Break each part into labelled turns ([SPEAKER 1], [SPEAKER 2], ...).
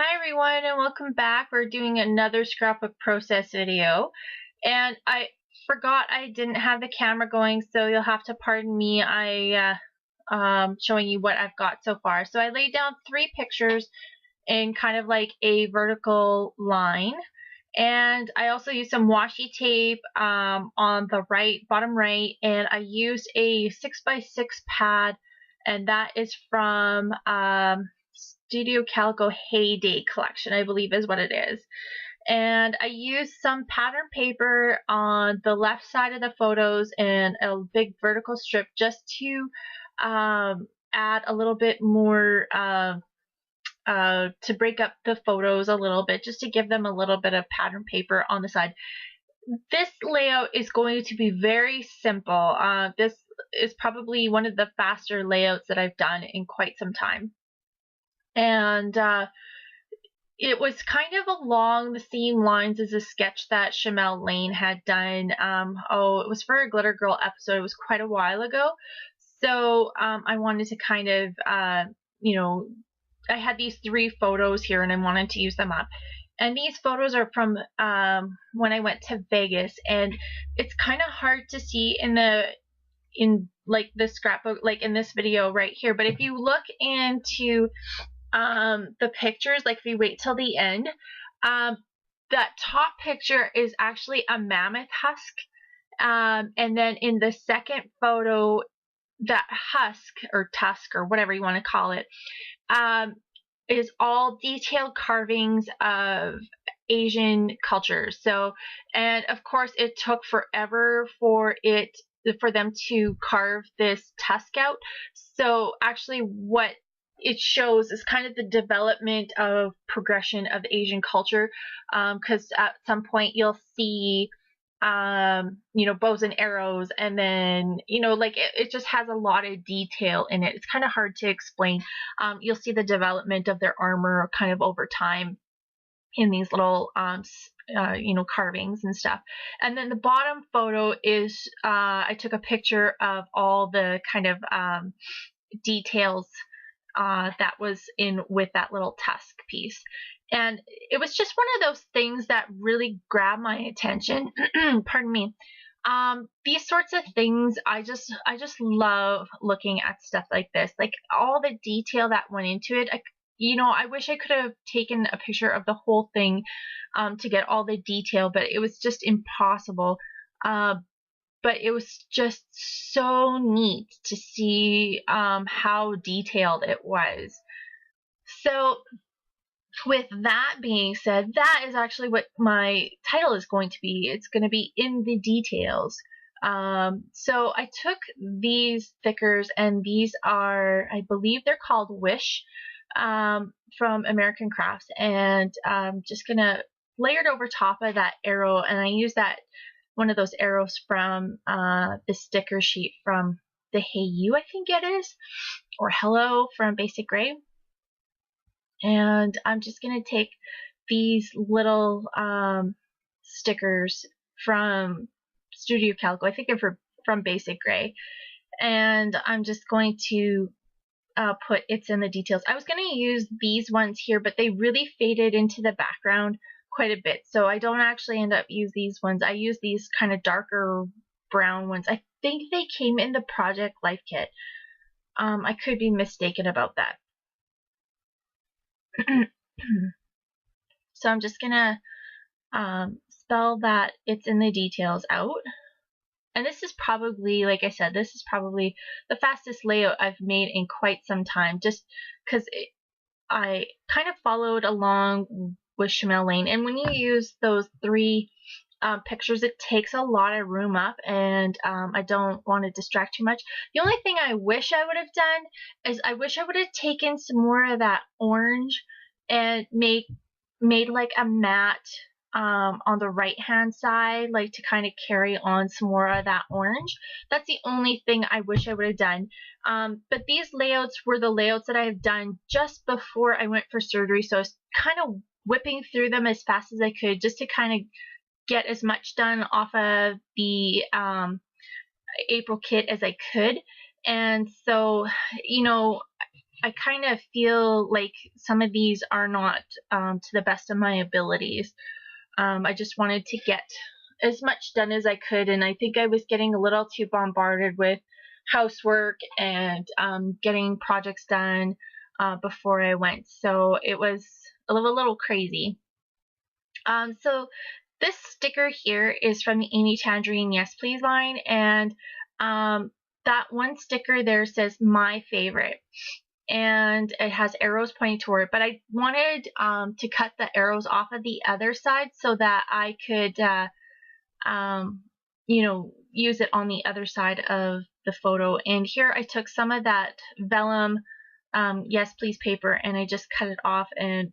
[SPEAKER 1] Hi everyone and welcome back. We're doing another scrapbook process video, and I forgot I didn't have the camera going, so you'll have to pardon me. Showing you what I've got so far. So I laid down 3 pictures in kind of like a vertical line, and I also used some washi tape on the bottom right, and I used a 6x6 pad, and that is from Studio Calico Heyday collection, I believe is what it is. And I used some pattern paper on the left side of the photos and a big vertical strip just to add a little bit more to break up the photos a little bit, just to give them a little bit of pattern paper on the side. This layout is going to be very simple. This is probably one of the faster layouts that I've done in quite some time. And it was kind of along the same lines as a sketch that Shamel Lane had done. It was for a Glitter Girl episode. It was quite a while ago. So I wanted to kind of, I had these 3 photos here and I wanted to use them up. And these photos are from when I went to Vegas, and it's kind of hard to see in like the scrapbook, like in this video right here. But if you look into the pictures, like if you wait till the end, that top picture is actually a mammoth husk, and then in the second photo, that husk or tusk or whatever you want to call it is all detailed carvings of Asian cultures. So, and of course it took forever for them to carve this tusk out. So actually what it shows is kind of the development of progression of Asian culture, because at some point you'll see bows and arrows, and then like it just has a lot of detail in it. It's kind of hard to explain. You'll see the development of their armor kind of over time in these little carvings and stuff. And then the bottom photo is I took a picture of all the kind of details that was in with that little tusk piece. And it was just one of those things that really grabbed my attention. Pardon me. These sorts of things, I just love looking at stuff like this. Like all the detail that went into it. I wish I could have taken a picture of the whole thing to get all the detail, but it was just impossible. But it was just so neat to see how detailed it was. So with that being said, that is actually what my title is going to be. It's going to be In the Details. So I took these thickers, and these are, I believe they're called Wish, from American Crafts, and I'm just going to layer it over top of that arrow, and I use one of those arrows from the sticker sheet from the Hey You, I think it is, or Hello from Basic Gray. And I'm just going to take these little stickers from Studio Calico. I think they're from Basic Gray. And I'm just going to put It's in the Details. I was going to use these ones here, but they really faded into the background quite a bit. So I don't actually end up use these ones. I use these kind of darker brown ones. I think they came in the Project Life Kit. I could be mistaken about that. So I'm just gonna spell that It's in the Details out. And this is probably, like I said, this is probably the fastest layout I've made in quite some time, just because I kind of followed along with Shamel Lane. And when you use those 3 pictures, it takes a lot of room up, and I don't want to distract too much. The only thing I wish I would have done is I wish I would have taken some more of that orange and made like a matte on the right hand side, like to kind of carry on some more of that orange. That's the only thing I wish I would have done. But these layouts were the layouts that I have done just before I went for surgery, so I was kind of whipping through them as fast as I could, just to kind of get as much done off of the April kit as I could. And so, I kind of feel like some of these are not to the best of my abilities. I just wanted to get as much done as I could, and I think I was getting a little too bombarded with housework and getting projects done before I went, so it was a little crazy. So this sticker here is from the Amy Tangerine Yes Please line, and that one sticker there says my favorite, and it has arrows pointing toward it, but I wanted to cut the arrows off of the other side so that I could you know, use it on the other side of the photo. And here I took some of that vellum Yes Please paper, and I just cut it off and,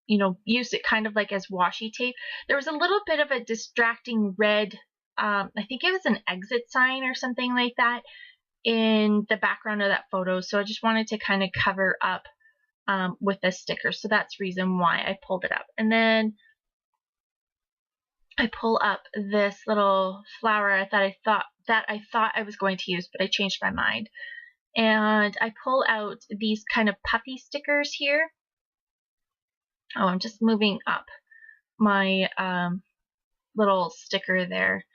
[SPEAKER 1] you know, used it kind of like as washi tape. There was a little bit of a distracting red, I think it was an exit sign or something like that, in the background of that photo, so I just wanted to kind of cover up with this sticker, so that's the reason why I pulled it up. And then I pull up this little flower that I thought I was going to use, but I changed my mind, and I pull out these kind of puffy stickers here. Oh, I'm just moving up my little sticker there.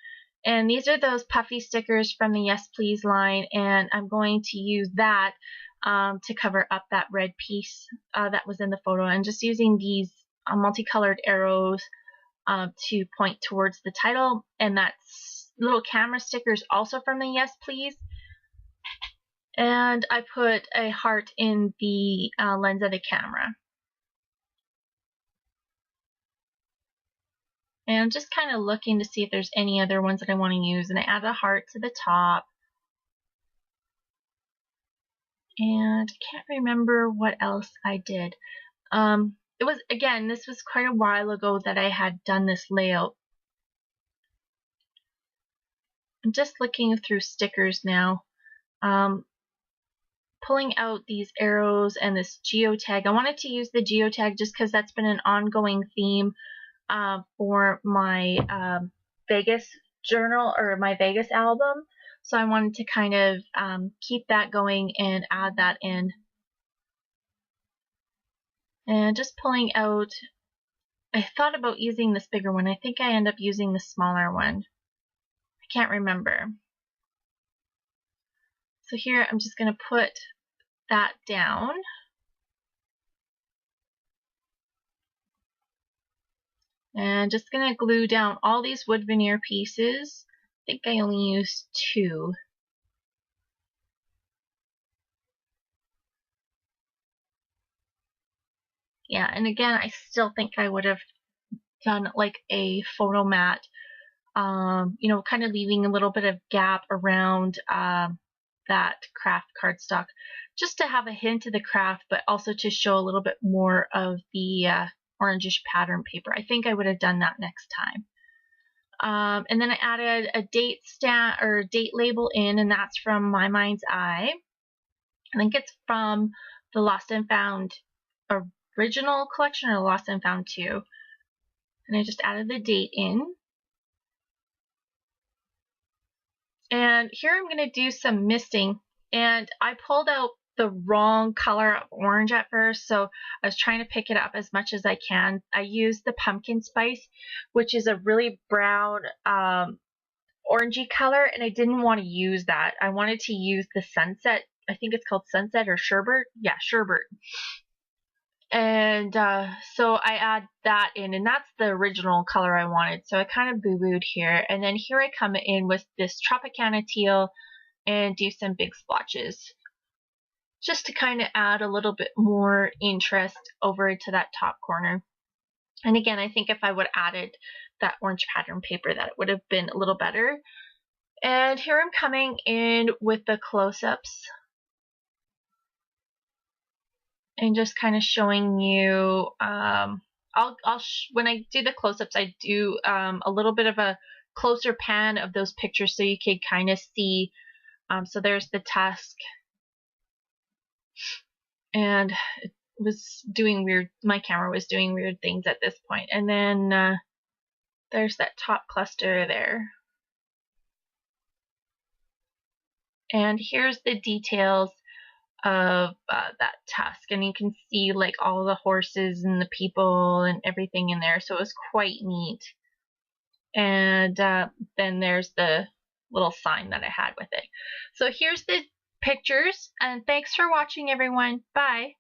[SPEAKER 1] And these are those puffy stickers from the Yes Please line, and I'm going to use that to cover up that red piece that was in the photo, and just using these multicolored arrows to point towards the title. And that's little camera stickers also from the Yes Please. And I put a heart in the lens of the camera. And I'm just kind of looking to see if there's any other ones that I want to use. And I add a heart to the top. And I can't remember what else I did. It was, again, this was quite a while ago that I had done this layout. I'm just looking through stickers now. Pulling out these arrows and this geotag. I wanted to use the geotag just because that's been an ongoing theme for my Vegas journal, or my Vegas album, so I wanted to kind of keep that going and add that in. And just pulling out, I thought about using this bigger one. I think I end up using the smaller one. I can't remember. So here I'm just going to put that down. And just going to glue down all these wood veneer pieces. I think I only used 2. Yeah, and again, I still think I would have done like a photo mat, you know, kind of leaving a little bit of gap around that craft cardstock, just to have a hint of the craft, but also to show a little bit more of the orangish pattern paper. I think I would have done that next time. And then I added a date stamp or date label in, and that's from My Mind's Eye. I think it's from the Lost and Found original collection, or Lost and Found 2. And I just added the date in. And here I'm going to do some misting, and I pulled out the wrong color of orange at first, so I was trying to pick it up as much as I can. I used the pumpkin spice, which is a really brown orangey color, and I didn't want to use that. I wanted to use the sunset. I think it's called Sunset or Sherbet. Yeah, Sherbet. And so I add that in, and that's the original color I wanted. So I kind of boo-booed here, and then here I come in with this Tropicana teal and do some big splotches, just to kind of add a little bit more interest over to that top corner. And again, I think if I would have added that orange pattern paper, that it would have been a little better. And here I'm coming in with the close-ups, and just kind of showing you, when I do the close-ups, I do a little bit of a closer pan of those pictures so you can kind of see. So there's the tusk, and it was doing weird, my camera was doing weird things at this point. And then there's that top cluster there. And here's the details of that tusk, and you can see like all the horses and the people and everything in there, so it was quite neat. And then there's the little sign that I had with it. So here's the pictures, and thanks for watching, everyone. Bye.